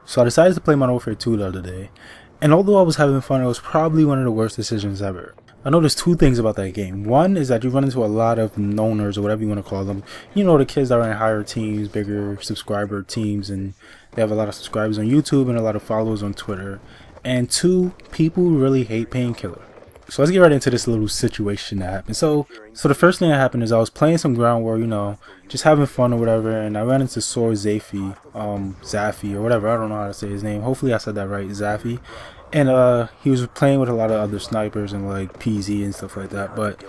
So I decided to play Modern Warfare 2 the other day, and although I was having fun, it was probably one of the worst decisions ever. I noticed two things about that game. One is that you run into a lot of loners, or whatever you want to call them. You know, the kids that are in higher teams, bigger subscriber teams, and they have a lot of subscribers on YouTube and a lot of followers on Twitter. And two, people really hate Painkiller. So let's get right into this little situation that happened. So the first thing that happened is I was playing some ground war, just having fun or whatever, and I ran into Sword Zafi or whatever. I don't know how to say his name. Hopefully I said that right, Zafi. And he was playing with a lot of other snipers and like PZ and stuff like that. But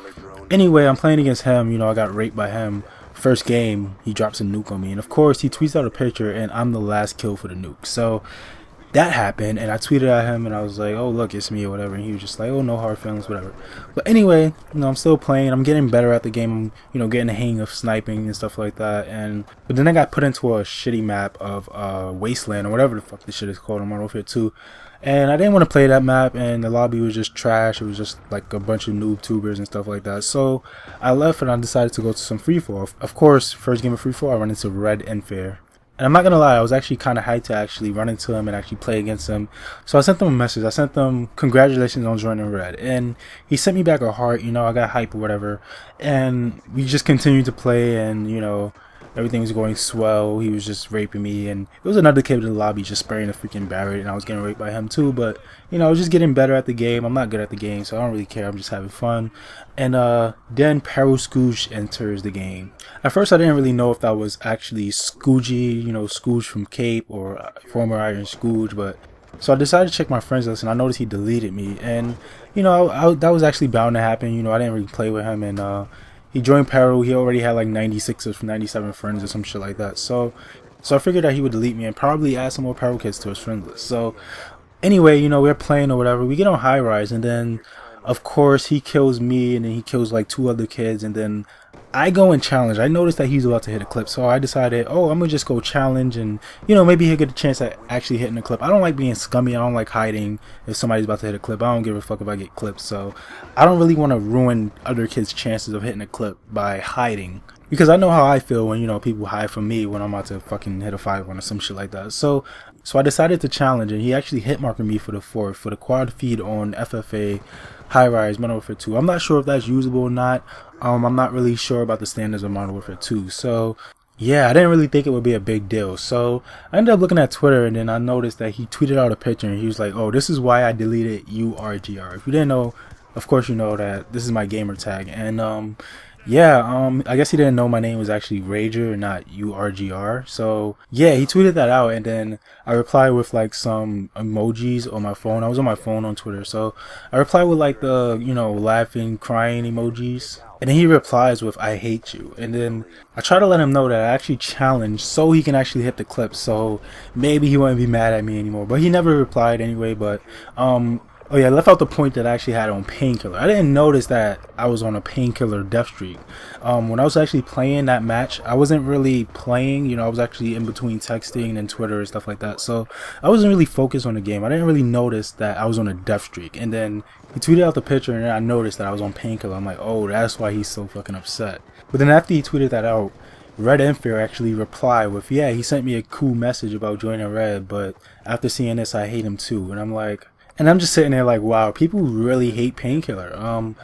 anyway, I'm playing against him. I got raped by him. First game, he drops a nuke on me, and of course he tweets out a picture, and I'm the last kill for the nuke. So that happened, and I tweeted at him and I was like, oh look, it's me or whatever, and he was just like, oh, no hard feelings, whatever. But anyway, I'm still playing, I'm getting better at the game, I'm getting the hang of sniping and stuff like that. But then I got put into a shitty map of Wasteland or whatever the fuck this shit is called on Modern Warfare 2, and I didn't want to play that map, and the lobby was just trash. It was just like a bunch of noob tubers and stuff like that. So I left and I decided to go to some free fall. Of course, first game of free fall, I run into Red NFear. And I'm not gonna lie, I was actually kind of hyped to actually run into him and actually play against him. So I sent them a message. I sent them congratulations on joining Red, and he sent me back a heart. I got hype or whatever, and we just continued to play, and everything was going swell. He was just raping me, and it was another kid in the lobby just spraying a freaking Barrett, and I was getting raped by him too. But I was just getting better at the game. I'm not good at the game, so I don't really care. I'm just having fun. And then Peril Skoog enters the game. At first, I didn't really know if that was actually Skoogy, Skoog from Cape, or former Iron Skoog, but so I decided to check my friends list, and I noticed he deleted me. And that was actually bound to happen. I didn't really play with him, and he joined Peril. He already had like 96 or 97 friends or some shit like that. So I figured that he would delete me and probably add some more Peril kids to his friends list. So anyway, we're playing or whatever. We get on high rise, and then of course he kills me, and then he kills like two other kids, and then I go and challenge. I noticed that he's about to hit a clip, so I decided, oh, I'm gonna just go challenge, and maybe he'll get a chance at actually hitting a clip. I don't like being scummy. I don't like hiding if somebody's about to hit a clip. I don't give a fuck if I get clipped. So I don't really want to ruin other kids' chances of hitting a clip by hiding, because I know how I feel when people hide from me when I'm about to fucking hit a 5-1 or some shit like that. So I decided to challenge, and he actually hit marked me for the quad feed on FFA high rise Modern Warfare 2. I'm not sure if that's usable or not. I'm not really sure about the standards of Modern Warfare 2. So yeah, I didn't really think it would be a big deal. So I ended up looking at Twitter, and then I noticed that he tweeted out a picture, and he was like, oh, this is why I deleted URGR. If you didn't know, of course you know that this is my gamer tag. And yeah, I guess he didn't know my name was actually Rager, not URGR. So yeah, he tweeted that out, and then I replied with like some emojis on my phone. I was on my phone on Twitter, so I replied with like the laughing, crying emojis, and then he replies with "I hate you." And then I try to let him know that I actually challenged, so he can actually hit the clip, so maybe he won't be mad at me anymore. But he never replied anyway. But oh yeah, I left out the point that I actually had on Painkiller. I didn't notice that I was on a Painkiller death streak. When I was actually playing that match, I wasn't really playing, I was actually in between texting and Twitter and stuff like that. So I wasn't really focused on the game. I didn't really notice that I was on a death streak. And then he tweeted out the picture, and then I noticed that I was on Painkiller. I'm like, oh, that's why he's so fucking upset. But then after he tweeted that out, Red NFear actually replied with, yeah, he sent me a cool message about joining Red, but after seeing this, I hate him too. And I'm just sitting there like, wow, people really hate Painkiller.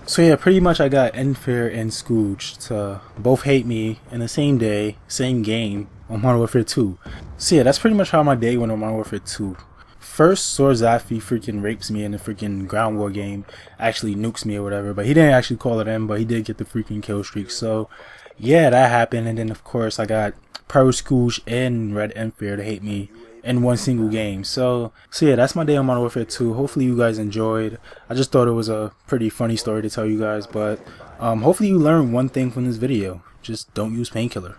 So yeah, pretty much I got NFear and Skoog to both hate me in the same day, same game on Modern Warfare 2. So yeah, that's pretty much how my day went on Modern Warfare 2. First, Sword Zafi freaking rapes me in the freaking ground war game, actually nukes me or whatever, but he didn't actually call it in, but he did get the freaking kill streak. So yeah, that happened, and then of course I got Peril Skoog and Red NFear to hate me in one single game. So yeah, that's my day on Modern Warfare 2. Hopefully you guys enjoyed. I just thought it was a pretty funny story to tell you guys, but hopefully you learned one thing from this video. Just don't use Painkiller.